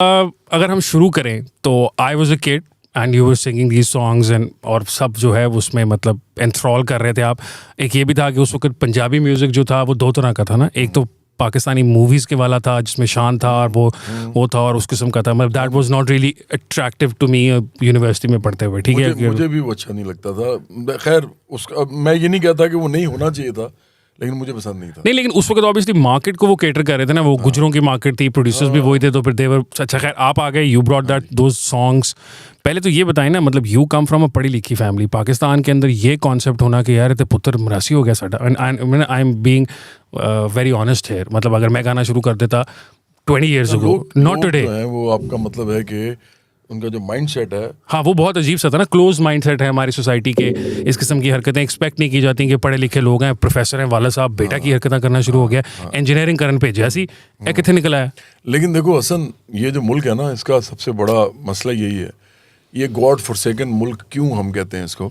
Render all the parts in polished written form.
اگر ہم شروع کریں تو I was a could and you were singing these songs and اور سب جو ہے اس میں مطلب انتھرال کر رہے تھے آپ. ایک یہ بھی تھا کہ اس وقت پنجابی میوزک جو تھا وہ دو طرح کا تھا نا, ایک تو پاکستانی موویز کے والا تھا جس میں شان تھا اور وہ تھا اور اس قسم کا تھا, مطلب that was not really attractive to me university میں پڑھتے ہوئے. ٹھیک ہے, مجھے بھی وہ اچھا نہیں لگتا تھا. خیر اس کا میں یہ نہیں کہتا کہ وہ نہیں ہونا چاہیے تھا, لیکن مجھے پسند نہیں تھا. نہیں, لیکن اس وقت آبویسلی مارکیٹ کو وہ کیٹر کر رہے تھے نا, وہ گجروں کی مارکیٹ تھی, پروڈیوسرز بھی وہی تھے, تو پھر دیور. اچھا خیر آپ آ گئے, you brought that those songs. پہلے تو یہ بتائیں نا, مطلب یو کم فرام اے پڑھی لکھی فیملی, پاکستان کے اندر یہ کانسیپٹ ہونا کہ یار تے پتر مراسی ہو گیا ساڈا. I am being very honest here, مطلب اگر میں گانا شروع کر دیتا 20 years ago, not today. وہ آپ کا مطلب ہے کہ ان کا جو مائنڈ سیٹ ہے, ہاں وہ بہت عجیب سا تھا نا, کلوز مائنڈ سیٹ ہے ہماری سوسائٹی کے. اس قسم کی حرکتیں ایکسپیکٹ نہیں کی جاتی کہ پڑھے لکھے لوگ ہیں, پروفیسر ہیں, والد صاحب بیٹا کی حرکتیں کرنا شروع ہو گیا, انجینئرنگ کرن پہ جیسی کتنے نکلا ہے. لیکن دیکھو حسن, یہ جو ملک ہے نا, اس کا سب سے بڑا مسئلہ یہی ہے, یہ گاڈ فور سیکنڈ ملک کیوں ہم کہتے ہیں اس کو,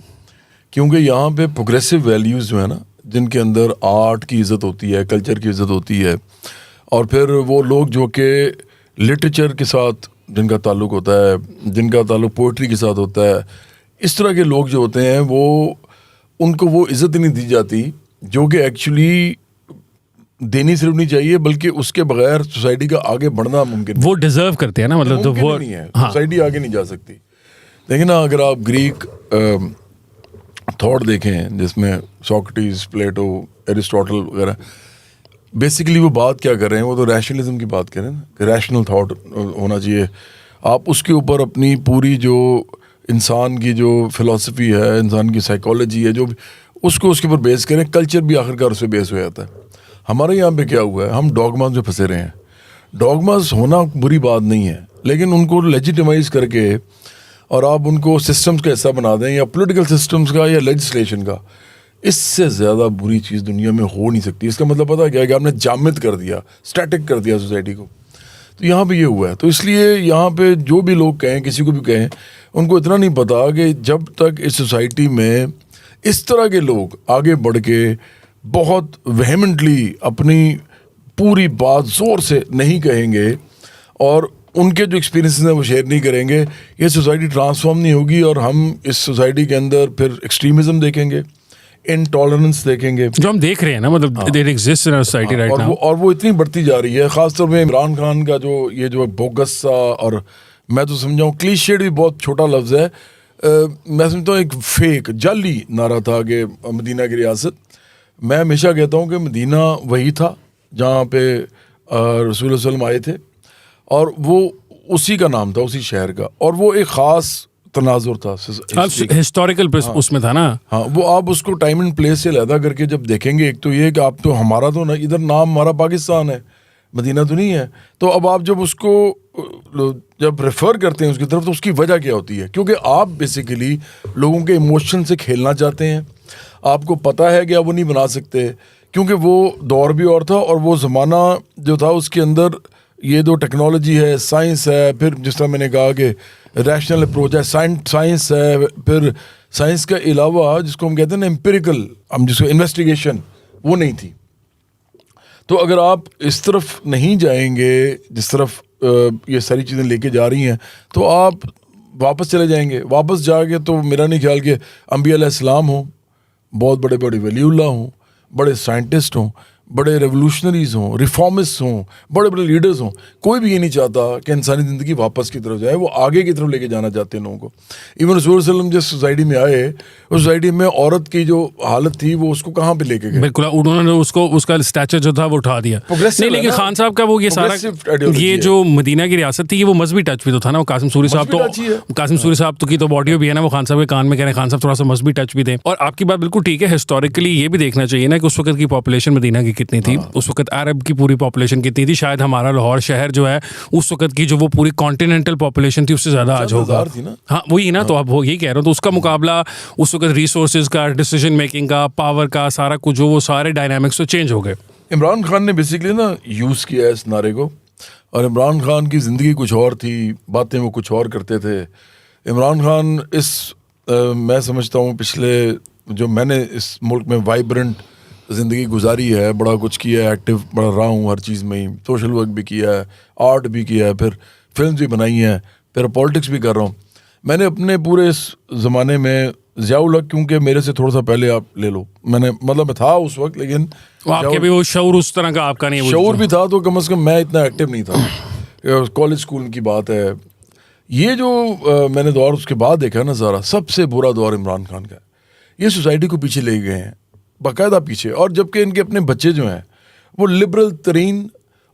کیونکہ یہاں پہ پروگریسو ویلیوز جو ہے نا, جن کے اندر آرٹ کی عزت ہوتی ہے, کلچر کی عزت ہوتی ہے, اور پھر وہ لوگ جو کہ لٹریچر کے ساتھ جن کا تعلق ہوتا ہے, جن کا تعلق پوئٹری کے ساتھ ہوتا ہے, اس طرح کے لوگ جو ہوتے ہیں وہ ان کو وہ عزت نہیں دی جاتی جو کہ ایکچولی دینی صرف نہیں چاہیے, بلکہ اس کے بغیر سوسائٹی کا آگے بڑھنا ممکن وہ ڈیزرو کرتے ہیں نا, مطلب تو وہ نہیں ہے, سوسائٹی آگے نہیں جا سکتی. لیکن اگر آپ گریک تھاٹ دیکھیں جس میں سوکریٹس, پلیٹو, ایرسٹوٹل وغیرہ, بیسیکلی وہ بات کیا کر رہے ہیں, وہ تو ریشنلزم کی بات کر رہے ہیں نا, کہ ریشنل تھاٹ ہونا چاہیے. آپ اس کے اوپر اپنی پوری جو انسان کی جو فلسفی ہے, انسان کی سائیکالوجی ہے, جو اس کو اس کے اوپر بیس کریں. کلچر بھی آخرکار اس پہ بیس ہو جاتا ہے. ہمارے یہاں پہ کیا ہوا ہے, ہم ڈوگماز میں پھنسے رہے ہیں. ڈوگماز ہونا بری بات نہیں ہے, لیکن ان کو لیجیٹیمائز کر کے اور آپ ان کو سسٹمز کا حصہ بنا دیں, یا پولیٹیکل سسٹمز کا یا لیجسلیشن کا, اس سے زیادہ بری چیز دنیا میں ہو نہیں سکتی. اس کا مطلب پتہ کیا ہے, کہ آپ نے جامد کر دیا, اسٹیٹک کر دیا سوسائٹی کو. تو یہاں پہ یہ ہوا ہے. تو اس لیے یہاں پہ جو بھی لوگ کہیں, کسی کو بھی کہیں, ان کو اتنا نہیں پتا کہ جب تک اس سوسائٹی میں اس طرح کے لوگ آگے بڑھ کے بہت وہیمنٹلی اپنی پوری بات زور سے نہیں کہیں گے اور ان کے جو ایکسپیرینسز ہیں وہ شیئر نہیں کریں گے, یہ سوسائٹی ٹرانسفارم نہیں ہوگی, اور ہم اس سوسائٹی کے اندر پھر ایکسٹریمزم دیکھیں گے, انٹالرنس دیکھیں گے, جو ہم دیکھ رہے ہیں نا, مطلب there exist in our society right now, اور وہ اتنی بڑھتی جا رہی ہے. خاص طور پہ عمران خان کا جو یہ جو بوگس سا, اور میں تو سمجھاؤں کلیشیڈ بھی بہت چھوٹا لفظ ہے, میں سمجھتا ہوں ایک فیک جعلی نعرہ تھا کہ مدینہ کی ریاست. میں ہمیشہ کہتا ہوں کہ مدینہ وہی تھا جہاں پہ رسول اللہ صلی اللہ علیہ وسلم آئے تھے, اور وہ اسی کا نام تھا, اسی شہر کا, اور وہ ایک خاص تناظر تھا, ہسٹوریکل اس میں تھا نا. ہاں, وہ آپ اس کو ٹائم اینڈ پلیس سے علیحدہ کر کے جب دیکھیں گے, ایک تو یہ کہ آپ تو ہمارا تو ادھر نام ہمارا پاکستان ہے, مدینہ تو نہیں ہے. تو اب آپ جب اس کو جب ریفر کرتے ہیں اس کی طرف, تو اس کی وجہ کیا ہوتی ہے, کیونکہ آپ بیسیکلی لوگوں کے ایموشن سے کھیلنا چاہتے ہیں. آپ کو پتہ ہے کہ آپ وہ نہیں بنا سکتے, کیونکہ وہ دور بھی اور تھا, اور وہ زمانہ جو تھا اس کے اندر یہ جو ٹیکنالوجی ہے, سائنس ہے, پھر جس طرح میں نے کہا کہ ریشنل اپروچ ہے, سائنس ہے, پھر سائنس کے علاوہ جس کو ہم کہتے ہیں نا امپیریکل, ہم جس کو انویسٹیگیشن, وہ نہیں تھی. تو اگر آپ اس طرف نہیں جائیں گے جس طرف یہ ساری چیزیں لے کے جا رہی ہیں, تو آپ واپس چلے جائیں گے. واپس جا کے تو میرا نہیں خیال کہ انبیاء علیہ السلام ہوں, بہت بڑے بڑے ولی اللہ ہوں, بڑے سائنٹسٹ ہوں, بڑے ریولوشنریز ہوں, ریفارمسٹ ہوں, بڑے بڑے لیڈرز ہوں, کوئی بھی یہ نہیں چاہتا کہ انسانی زندگی واپس کی طرف جائے. وہ آگے کی طرف لے کے جانا چاہتے ہیں لوگوں کو. ایون رسول اللہ علیہ وسلم جس سوسائٹی میں آئے, اس سوسائٹی میں عورت کی جو حالت تھی وہ اس کو کہاں پہ لے کے گئے. بالکل, انہوں نے اس کا اسٹیچر جو تھا وہ اٹھا دیا. نہیں, لیکن خان صاحب کا وہ یہ سارا یہ جو مدینہ کی ریاست تھی, یہ وہ مذہبی ٹچ بھی تو تھا نا. قاسم سوری صاحب تو کی تو آڈیو بھی ہے نا, وہ خان صاحب کے کان میں کہہ رہے ہیں خان صاحب تھوڑا سا مذہبی ٹچ بھی دیں. اور آپ کی بات بالکل ٹھیک ہے, ہسٹوریکلی یہ بھی دیکھنا چاہیے نا کہ اس وقت کی پاپولیشن مدینہ کی کتنی تھی, اس وقت عرب کی پوری پاپولیشن کتنی تھی. شاید ہمارا لاہور شہر جو ہے اس وقت کی جو وہ پوری کانٹیننٹل پاپولیشن تھی اس سے زیادہ آج ہوگا. ہاں وہی نا, تو اب وہ یہی کہہ رہا ہوں. تو اس کا مقابلہ اس وقت ریسورسز کا, ڈیسیجن میکنگ کا, پاور کا, سارا کچھ جو وہ سارے ڈائنامکس تو چینج ہو گئے. عمران خان نے بیسیکلی نا یوز کیا اس نعرے کو, اور عمران خان کی زندگی کچھ اور تھی, باتیں وہ کچھ اور کرتے تھے. عمران خان میں سمجھتا ہوں پچھلے جو میں نے اس ملک میں وائبرنٹ زندگی گزاری ہے, بڑا کچھ کیا ہے, ایکٹیو بڑا رہا ہوں ہر چیز میں ہی, سوشل ورک بھی کیا ہے, آرٹ بھی کیا ہے, پھر فلمز بھی بنائی ہیں, پھر پالیٹکس بھی کر رہا ہوں. میں نے اپنے پورے اس زمانے میں ضیاء الحق, کیونکہ میرے سے تھوڑا سا پہلے آپ لے لو, میں نے مطلب میں تھا اس وقت, لیکن آپ کے بھی وہ شعور اس طرح کا آپ کا نہیں, شعور بھی تھا تو کم از کم میں اتنا ایکٹیو نہیں تھا. کالج اسکول کی بات ہے. یہ جو میں نے دور اس کے بعد دیکھا نا سارا, سب سے برا دور عمران خان کا ہے. یہ سوسائٹی کو پیچھے لے گئے ہیں, باقاعدہ پیچھے, اور جبکہ ان کے اپنے بچے جو ہیں وہ لبرل ترین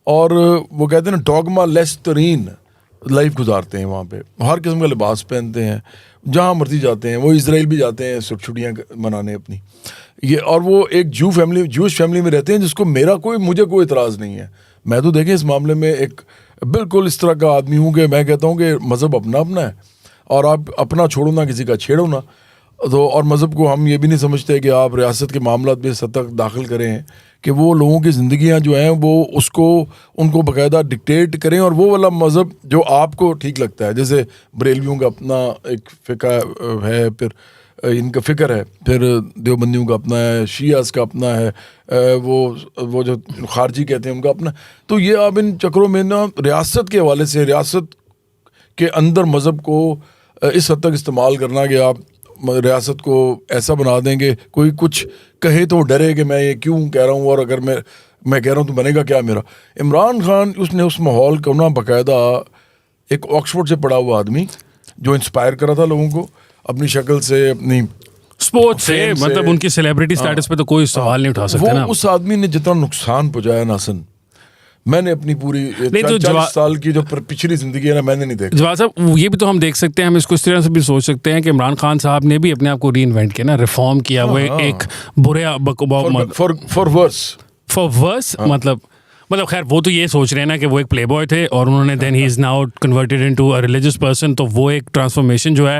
اور وہ کہتے ہیں نا ڈاگما لیس ترین لائف گزارتے ہیں. وہاں پہ ہر قسم کا لباس پہنتے ہیں, جہاں مرضی جاتے ہیں. وہ اسرائیل بھی جاتے ہیں صرف چھٹیاں منانے اپنی, یہ, اور وہ ایک جوش فیملی میں رہتے ہیں جس کو مجھے کوئی اعتراض نہیں ہے. میں تو دیکھیں اس معاملے میں ایک بالکل اس طرح کا آدمی ہوں کہ میں کہتا ہوں کہ مذہب اپنا اپنا ہے, اور آپ اپنا چھوڑو نہ, کسی کا چھیڑو نہ. تو اور مذہب کو ہم یہ بھی نہیں سمجھتے کہ آپ ریاست کے معاملات بھی اس حد تک داخل کریں کہ وہ لوگوں کی زندگیاں جو ہیں وہ ان کو باقاعدہ ڈکٹیٹ کریں, اور وہ والا مذہب جو آپ کو ٹھیک لگتا ہے. جیسے بریلویوں کا اپنا ایک فقہ ہے, پھر ان کا فکر ہے, پھر دیوبندیوں کا اپنا ہے, شیعہ کا اپنا ہے, وہ جو خارجی کہتے ہیں ان کا اپنا. تو یہ آپ ان چکروں میں نا ریاست کے حوالے سے, ریاست کے اندر مذہب کو اس حد تک استعمال کرنا کہ آپ ریاست کو ایسا بنا دیں کہ کوئی کچھ کہے تو وہ ڈرے کہ میں یہ کیوں کہہ رہا ہوں, اور اگر میں کہہ رہا ہوں تو بنے گا کیا میرا. عمران خان اس نے اس ماحول کو نا باقاعدہ, ایک آکسفورڈ سے پڑھا ہوا آدمی جو انسپائر کر رہا تھا لوگوں کو اپنی شکل سے, اپنی سپورٹس سے, مطلب ان کی سیلیبریٹی سٹیٹس پہ تو کوئی سوال نہیں اٹھا سکتے نا. اس آدمی نے جتنا نقصان پہنچایا ناسن, میں نے اپنی پوری 40 سال کی جو پچھلی زندگی ہے نا میں نے نہیں دیکھا. جواد صاحب یہ بھی تو ہم دیکھ سکتے ہیں, ہم اس کو اس طرح سے بھی سوچ سکتے ہیں کہ عمران خان صاحب نے بھی اپنے آپ کو ری انوینٹ کیا نا, ریفارم کیا, وہ ایک برے فار ورس مطلب خیر وہ تو یہ سوچ رہے ہیں نا کہ وہ ایک پلے بوائے تھے اور انہوں نے then he is now converted into a religious person, تو وہ ایک ٹرانسفارمیشن جو ہے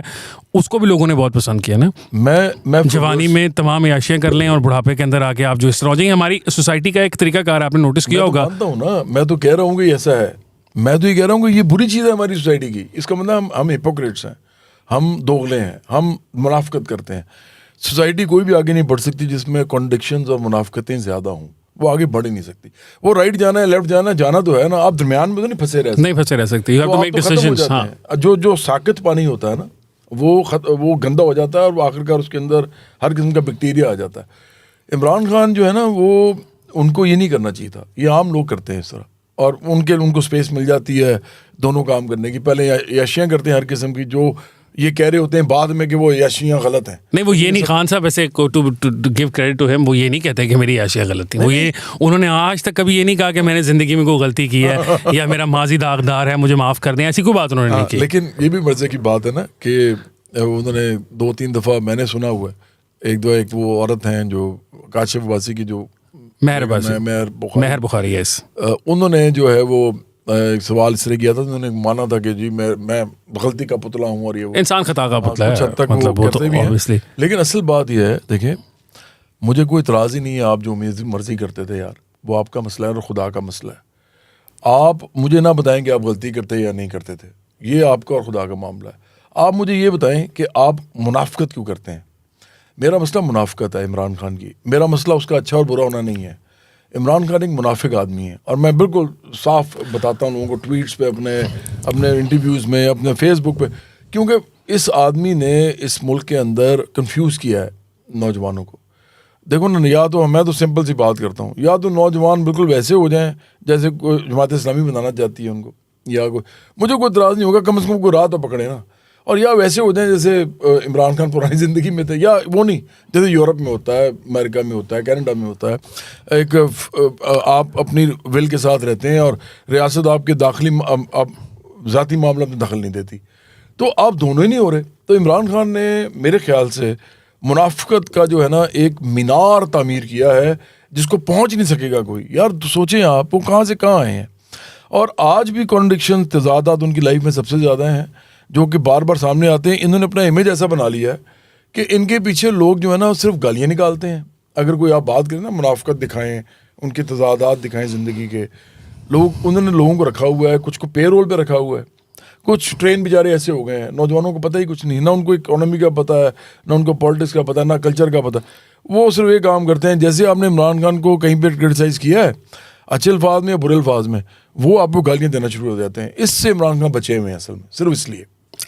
اس کو بھی لوگوں نے بہت پسند کیا نا. میں جوانی میں تمام عیاشیاں کر لیں اور بڑھاپے کے اندر آ کے آپ جو اس طرح ہو جائیں. ہماری سوسائٹی کا ایک طریقہ کار آپ نے نوٹس کیا ہوگا. میں تو کہہ رہا ہوں کہ ایسا ہے, میں تو یہ کہہ رہا ہوں کہ یہ بری چیز ہے ہماری سوسائٹی کی. اس کا مطلب ہم ہپوکریٹس ہیں, ہم دوغلے ہیں, ہم منافقت کرتے ہیں. سوسائٹی کوئی بھی آگے نہیں بڑھ سکتی جس میں کانٹرڈکشنز اور منافقتیں زیادہ ہوں, وہ آگے بڑھ ہی نہیں سکتی. وہ رائٹ جانا ہے, لیفٹ جانا تو ہے نا, آپ درمیان میں تو نہیں پھنسے رہ سکتے. جو ساکت پانی ہوتا ہے نا وہ گندا ہو جاتا ہے, اور آخرکار اس کے اندر ہر قسم کا بیکٹیریا آ جاتا ہے. عمران خان جو ہے نا وہ ان کو یہ نہیں کرنا چاہیے تھا, یہ عام لوگ کرتے ہیں اس طرح, اور ان کو اسپیس مل جاتی ہے دونوں کام کرنے کی. پہلے عیاشیاں کرتے ہیں ہر قسم کی, جو یہ کہہ رہے ہوتے ہیں بعد میں کہ وہ عیاشیاں غلط ہیں. نہیں وہ یہ نہیں, خان صاحب ایسے ٹو گیو کریڈٹ ٹو ہم, وہ یہ نہیں کہتے کہ میری عیاشیاں غلط تھیں. وہ انہوں نے آج تک کبھی یہ نہیں کہا کہ میں نے زندگی میں کوئی غلطی کی ہے یا میرا ماضی داغدار ہے, مجھے معاف کر دیں, ایسی کوئی بات انہوں نے نہیں کی. لیکن یہ بھی مزے کی بات ہے نا کہ انہوں نے 2-3 دفعہ میں نے سنا ہوا ہے, ایک وہ عورت ہیں جو کاشف واسی کی, جو مہر بخاری ہے, انہوں نے جو ہے وہ ایک سوال اس طرح کیا تھا, انہوں نے مانا تھا کہ جی میں غلطی کا پتلا ہوں, اور یہ انسان خطا کا پتلا ہے, تک مطلب وہ کرتے بھی ہیں. لیکن اصل بات یہ ہے, دیکھیں مجھے کوئی اعتراض ہی نہیں ہے, آپ جو مرضی کرتے تھے یار, وہ آپ کا مسئلہ ہے اور خدا کا مسئلہ ہے. آپ مجھے نہ بتائیں کہ آپ غلطی کرتے یا نہیں کرتے تھے, یہ آپ کا اور خدا کا معاملہ ہے. آپ مجھے یہ بتائیں کہ آپ منافقت کیوں کرتے ہیں. میرا مسئلہ منافقت ہے عمران خان کی, میرا مسئلہ اس کا اچھا اور برا ہونا نہیں ہے. عمران خان ایک منافق آدمی ہے, اور میں بالکل صاف بتاتا ہوں لوگوں کو ٹویٹس پہ, اپنے انٹرویوز میں, اپنے فیس بک پہ, کیونکہ اس آدمی نے اس ملک کے اندر کنفیوز کیا ہے نوجوانوں کو. دیکھو نا, یا تو میں تو سمپل سی بات کرتا ہوں, یا تو نوجوان بالکل ویسے ہو جائیں جیسے کوئی جماعت اسلامی بنانا چاہتی ہے ان کو, یا مجھے کوئی اعتراض نہیں ہوگا, کم از کم کوئی راہ تو پکڑے نا. اور یا ویسے ہو جائیں جیسے عمران خان پرانی زندگی میں تھے, یا وہ نہیں جیسے یورپ میں ہوتا ہے, امریکہ میں ہوتا ہے, کینیڈا میں ہوتا ہے, ایک آپ اپنی ول کے ساتھ رہتے ہیں اور ریاست آپ کے داخلی ذاتی معاملات میں دخل نہیں دیتی. تو آپ دونوں ہی نہیں ہو رہے. تو عمران خان نے میرے خیال سے منافقت کا جو ہے نا ایک مینار تعمیر کیا ہے جس کو پہنچ نہیں سکے گا کوئی. یار سوچیں آپ, وہ کہاں سے کہاں آئے ہیں, اور آج بھی کانٹرڈکشن تضادات ان کی لائف میں سب سے زیادہ ہیں جو کہ بار بار سامنے آتے ہیں. انہوں نے اپنا امیج ایسا بنا لیا ہے کہ ان کے پیچھے لوگ جو ہے نا صرف گالیاں نکالتے ہیں. اگر کوئی آپ بات کریں نا, منافقت دکھائیں, ان کے تضادات دکھائیں زندگی کے, انہوں نے لوگوں کو رکھا ہوا ہے, کچھ کو پے رول پہ رکھا ہوا ہے, کچھ ٹرین بیچارے ایسے ہو گئے ہیں, نوجوانوں کو پتہ ہی کچھ نہیں, نہ ان کو اکانومی کا پتہ ہے, نہ ان کو پالیٹکس کا پتہ ہے, نہ کلچر کا پتہ. وہ صرف یہ کام کرتے ہیں, جیسے آپ نے عمران خان کو کہیں پہ کرٹیسائز کیا ہے اچھے الفاظ میں یا برے الفاظ میں, وہ آپ کو گالیاں دینا شروع ہو جاتے ہیں. اس سے عمران خان بچے ہوئے ہیں اصل میں, صرف اس لیے.